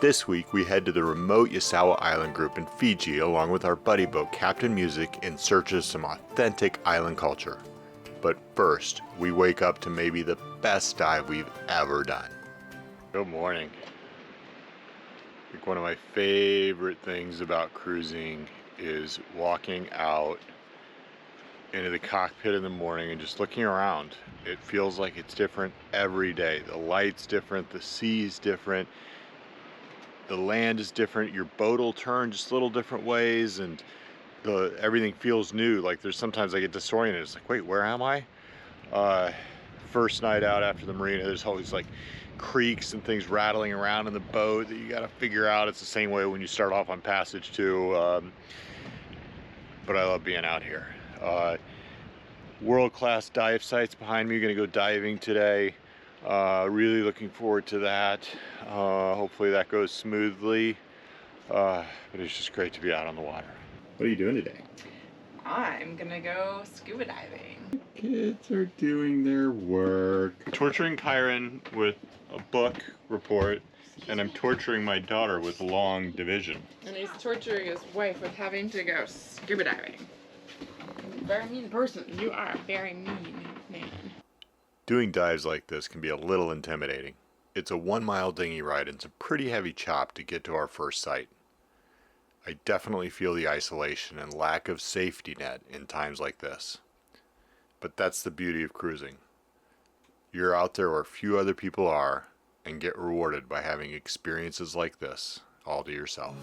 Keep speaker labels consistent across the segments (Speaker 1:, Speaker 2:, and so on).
Speaker 1: This week we head to the remote Yasawa island group in Fiji along with our buddy boat Captain Music in search of some authentic island culture. But first, we wake up to maybe the best dive we've ever done. Good morning. I think one of my favorite things about cruising is walking out into the cockpit in the morning and just looking around. It feels like it's different every day. The light's different, the sea's different, the land is different, your boat will turn just little different ways, and everything feels new. Like there's sometimes I get disoriented. It's like, wait, where am I? First night out after the marina, there's always like creaks and things rattling around in the boat that you got to figure out. It's the same way when you start off on passage too. But I love being out here. World-class dive sites behind me. Gonna go diving today. Really looking forward to that. Hopefully that goes smoothly. But it's just great to be out on the water. What are you doing today?
Speaker 2: I'm gonna go scuba diving.
Speaker 1: Kids are doing their work. Torturing Kieran with a book report, and I'm torturing my daughter with long division.
Speaker 2: And he's torturing his wife with having to go scuba diving. Very mean person. You are a very mean man.
Speaker 1: Doing dives like this can be a little intimidating. It's a 1 mile dinghy ride and it's a pretty heavy chop to get to our first site. I definitely feel the isolation and lack of safety net in times like this. But that's the beauty of cruising. You're out there where few other people are and get rewarded by having experiences like this all to yourself.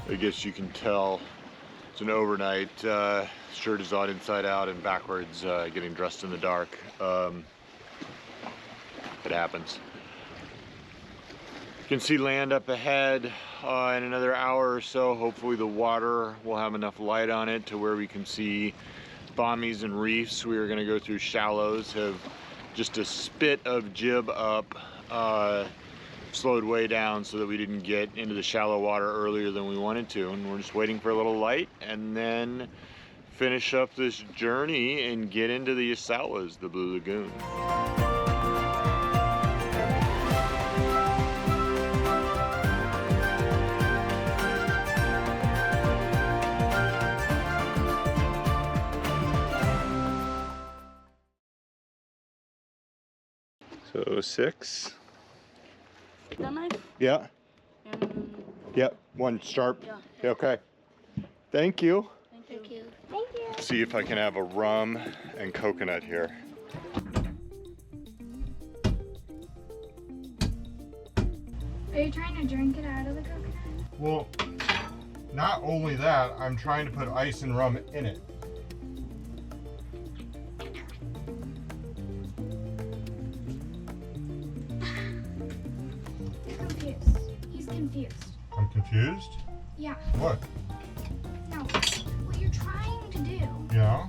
Speaker 1: I guess you can tell it's an overnight. Shirt is on inside out and backwards, getting dressed in the dark. It happens. You can see land up ahead in another hour or so. Hopefully the water will have enough light on it to where we can see bommies and reefs. We are going to go through shallows, have just a spit of jib up, slowed way down so that we didn't get into the shallow water earlier than we wanted to, and we're just waiting for a little light and then finish up this journey and get into the Yasawas, the Blue Lagoon. So 6.
Speaker 3: The knife?
Speaker 1: Yeah. Yep. One sharp. Yeah. Okay. Thank you.
Speaker 3: Thank you. Thank you.
Speaker 1: See if I can have a rum and coconut here.
Speaker 4: Are you trying to drink it out of the coconut?
Speaker 1: Well, not only that, I'm trying to put ice and rum in it.
Speaker 4: Confused. He's confused.
Speaker 1: I'm confused?
Speaker 4: Yeah.
Speaker 1: What?
Speaker 4: No. What you're trying to do.
Speaker 1: Yeah?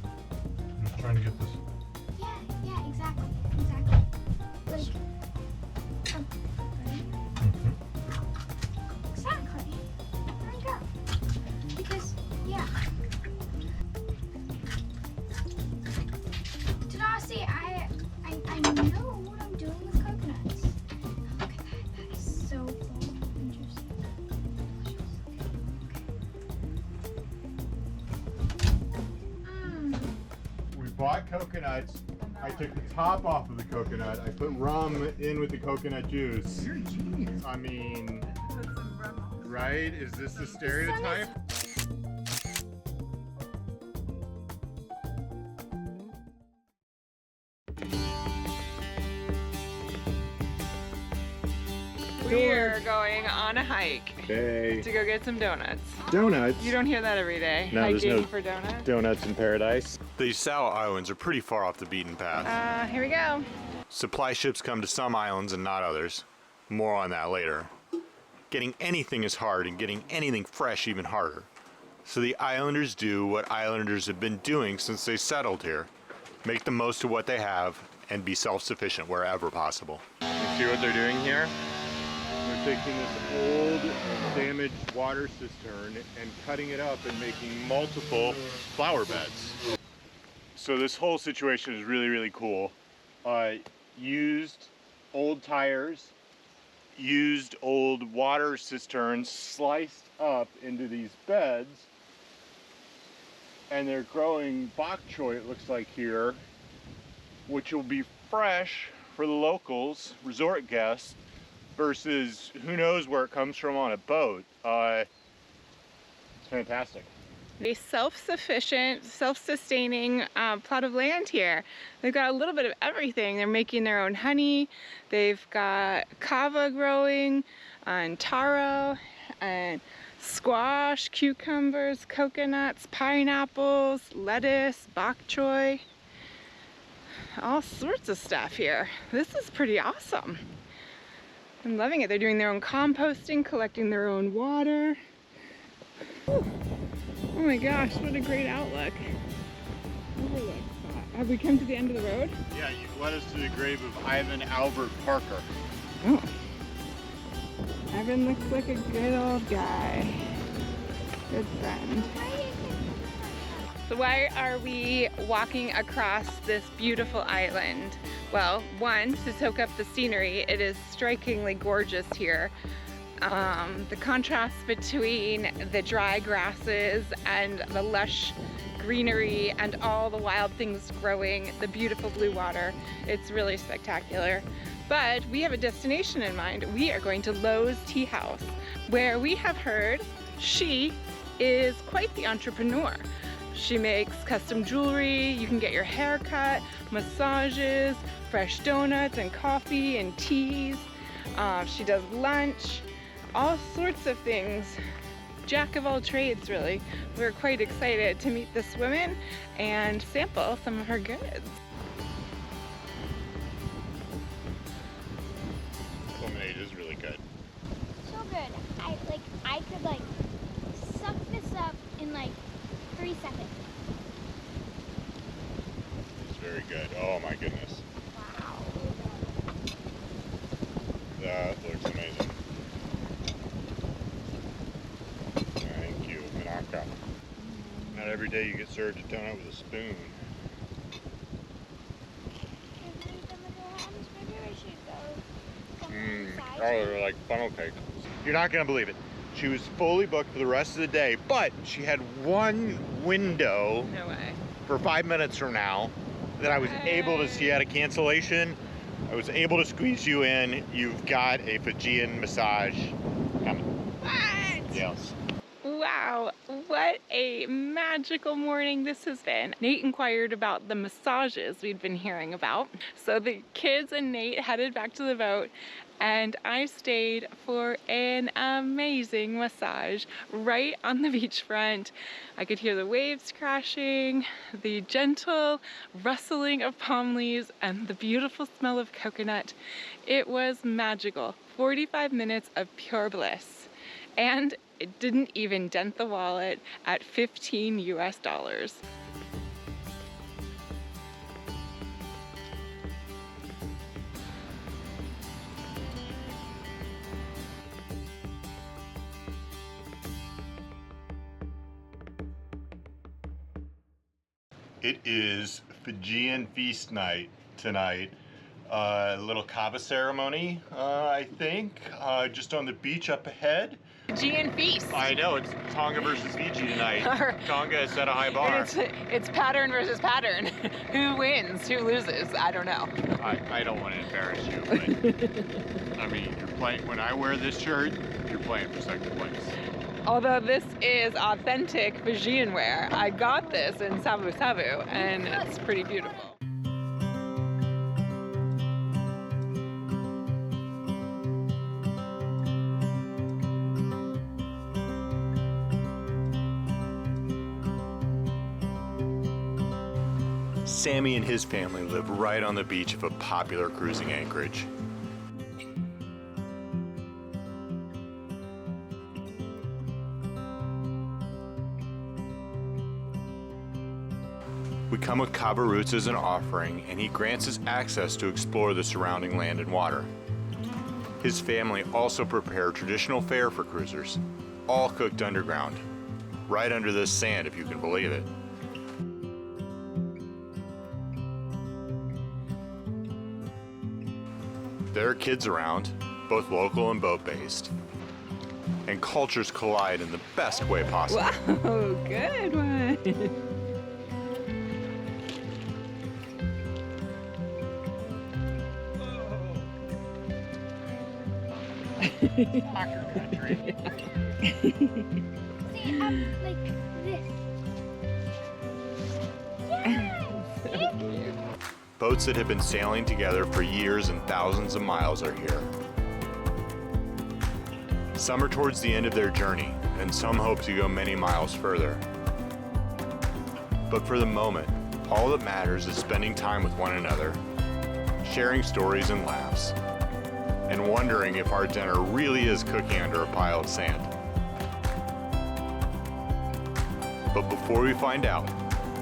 Speaker 1: I'm just trying to get this.
Speaker 4: Yeah, exactly. Exactly. Like. Exactly. There you go. Because, yeah. Tadasi, I know what I'm doing with coconuts. Look at that. That is so cool and juicy. Delicious.
Speaker 1: We bought coconuts. I took the top off of the coconut. I put rum in with the coconut juice.
Speaker 2: You're a genius.
Speaker 1: I mean,
Speaker 2: Put some rum on.
Speaker 1: right? Is this the stereotype?
Speaker 2: We're going on a hike
Speaker 1: Okay.
Speaker 2: to go get some donuts.
Speaker 1: Donuts.
Speaker 2: You don't hear that every day.
Speaker 1: No, there's
Speaker 2: Hiking
Speaker 1: no-
Speaker 2: for donuts.
Speaker 1: Donuts in paradise. The Yasawa Islands are pretty far off the beaten path.
Speaker 2: Here we go.
Speaker 1: Supply ships come to some islands and not others. More on that later. Getting anything is hard and getting anything fresh even harder. So the islanders do what islanders have been doing since they settled here. Make the most of what they have and be self-sufficient wherever possible. You see what they're doing here? They're taking this old damaged water cistern and cutting it up and making multiple flower beds. So this whole situation is really, really cool. Used old tires, used old water cisterns sliced up into these beds, and they're growing bok choy, it looks like here, which will be fresh for the locals, resort guests, versus who knows where it comes from on a boat. It's fantastic.
Speaker 2: A self-sufficient, self-sustaining plot of land here. They've got a little bit of everything. They're making their own honey. They've got kava growing, and taro, and squash, cucumbers, coconuts, pineapples, lettuce, bok choy. All sorts of stuff here. This is pretty awesome. I'm loving it. They're doing their own composting, collecting their own water. Whew. Oh my gosh, what a great outlook. Overlook spot. Have we come to the end of the road?
Speaker 1: Yeah, you've led us to the grave of Ivan Albert Parker.
Speaker 2: Oh. Evan looks like a good old guy. Good friend. So why are we walking across this beautiful island? Well, one, to soak up the scenery. It is strikingly gorgeous here. The contrast between the dry grasses and the lush greenery and all the wild things growing, the beautiful blue water, it's really spectacular. But we have a destination in mind. We are going to Lo's Teahouse, where we have heard she is quite the entrepreneur. She makes custom jewelry, you can get your hair cut, massages, fresh donuts and coffee and teas. She does lunch, all sorts of things. Jack of all trades, really. We're quite excited to meet this woman and sample some of her goods.
Speaker 1: Lemonade is
Speaker 4: could like suck this up in like 3 seconds.
Speaker 1: It's very good. Oh my goodness.
Speaker 4: Wow.
Speaker 1: That looks amazing. Thank you, Manaka. Not every day you get served a donut with a spoon. Oh, they're like funnel cake. You're not gonna believe it. She was fully booked for the rest of the day, but she had one window
Speaker 2: No way.
Speaker 1: for 5 minutes from now that I was able to see at a cancellation. I was able to squeeze you in. You've got a Fijian massage coming.
Speaker 2: What?
Speaker 1: Yes.
Speaker 2: Wow, what a magical morning this has been. Nate inquired about the massages we'd been hearing about. So the kids and Nate headed back to the boat and I stayed for an amazing massage right on the beachfront. I could hear the waves crashing, the gentle rustling of palm leaves, and the beautiful smell of coconut. It was magical. 45 minutes of pure bliss. And it didn't even dent the wallet at $15 US.
Speaker 1: It is Fijian feast night tonight. A little kava ceremony, I think, just on the beach up ahead.
Speaker 2: Fijian feast.
Speaker 1: I know, it's Tonga versus Fiji tonight. Tonga has set a high bar.
Speaker 2: It's pattern versus pattern. Who wins? Who loses? I don't know.
Speaker 1: I don't want to embarrass you, but I mean, you're playing. When I wear this shirt, you're playing for second place.
Speaker 2: Although this is authentic Fijian wear, I got this in Savu Savu, and it's pretty beautiful.
Speaker 1: Sammy and his family live right on the beach of a popular cruising anchorage. We come with kava roots as an offering, and he grants us access to explore the surrounding land and water. His family also prepare traditional fare for cruisers, all cooked underground, right under this sand, if you can believe it. There are kids around, both local and boat-based, and cultures collide in the best way possible.
Speaker 2: Wow, good one.
Speaker 1: Soccer country.
Speaker 4: See, like this. Yes!
Speaker 1: Boats that have been sailing together for years and thousands of miles are here. Some are towards the end of their journey, and some hope to go many miles further. But for the moment, all that matters is spending time with one another, sharing stories and laughs, and wondering if our dinner really is cooking under a pile of sand. But before we find out,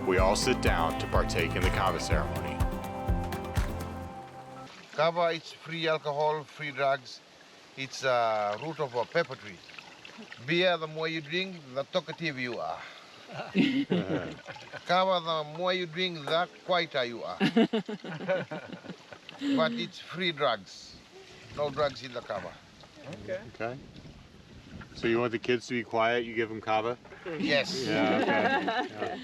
Speaker 1: we all sit down to partake in the kava ceremony.
Speaker 5: Kava is free alcohol, free drugs. It's a root of a pepper tree. Beer, the more you drink, the talkative you are. Kava, the more you drink, the quieter you are. But it's free drugs. No drugs in the kava.
Speaker 1: Okay. So you want the kids to be quiet, you give them kava?
Speaker 5: Yes.
Speaker 1: Yeah, okay.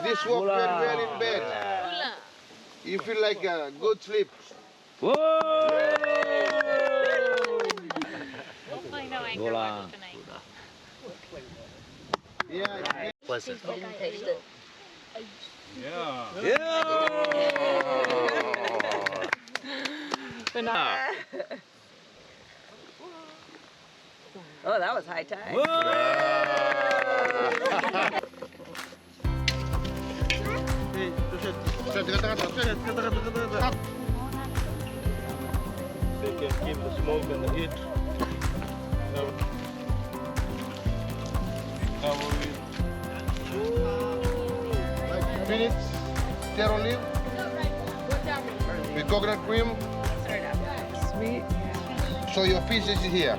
Speaker 5: This works very well in bed. You feel like a good sleep.
Speaker 3: Hopefully no anchor watch tonight.
Speaker 5: Yeah.
Speaker 1: Pleasant.
Speaker 3: Taste it.
Speaker 2: Oh, that was high tide.
Speaker 6: They can keep the smoke and the heat.
Speaker 5: Like minutes, taro leaf with coconut cream.
Speaker 2: Sweet.
Speaker 5: So your fish is here.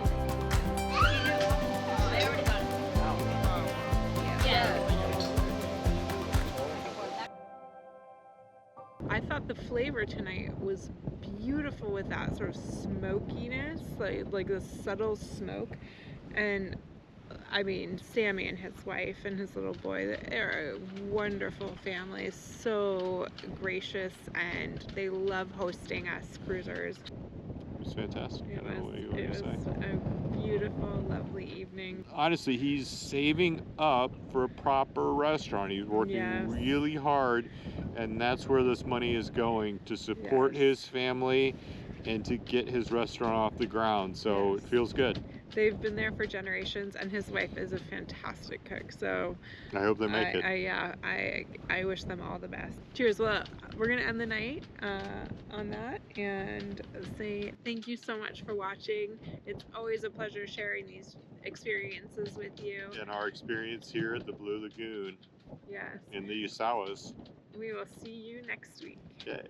Speaker 2: I thought the flavor tonight was beautiful with that sort of smokiness, like the subtle smoke. And I mean, Sammy and his wife and his little boy, they're a wonderful family, so gracious, and they love hosting us cruisers.
Speaker 7: It was fantastic.
Speaker 2: It
Speaker 7: I don't know what
Speaker 2: was
Speaker 7: you say.
Speaker 2: a beautiful, lovely evening.
Speaker 7: Honestly, he's saving up for a proper restaurant. He's working
Speaker 2: Yes.
Speaker 7: really hard, and that's where this money is going, to support
Speaker 2: Yes.
Speaker 7: his family and to get his restaurant off the ground. So
Speaker 2: Yes.
Speaker 7: it feels good.
Speaker 2: They've been there for generations, and his wife is a fantastic cook. So
Speaker 7: I hope they make it.
Speaker 2: I wish them all the best. Cheers. Well, we're gonna end the night on that and say thank you so much for watching. It's always a pleasure sharing these experiences with you.
Speaker 7: And our experience here at the Blue Lagoon
Speaker 2: Yes.
Speaker 7: in the Yasawas.
Speaker 2: We will see you next week.
Speaker 7: Okay.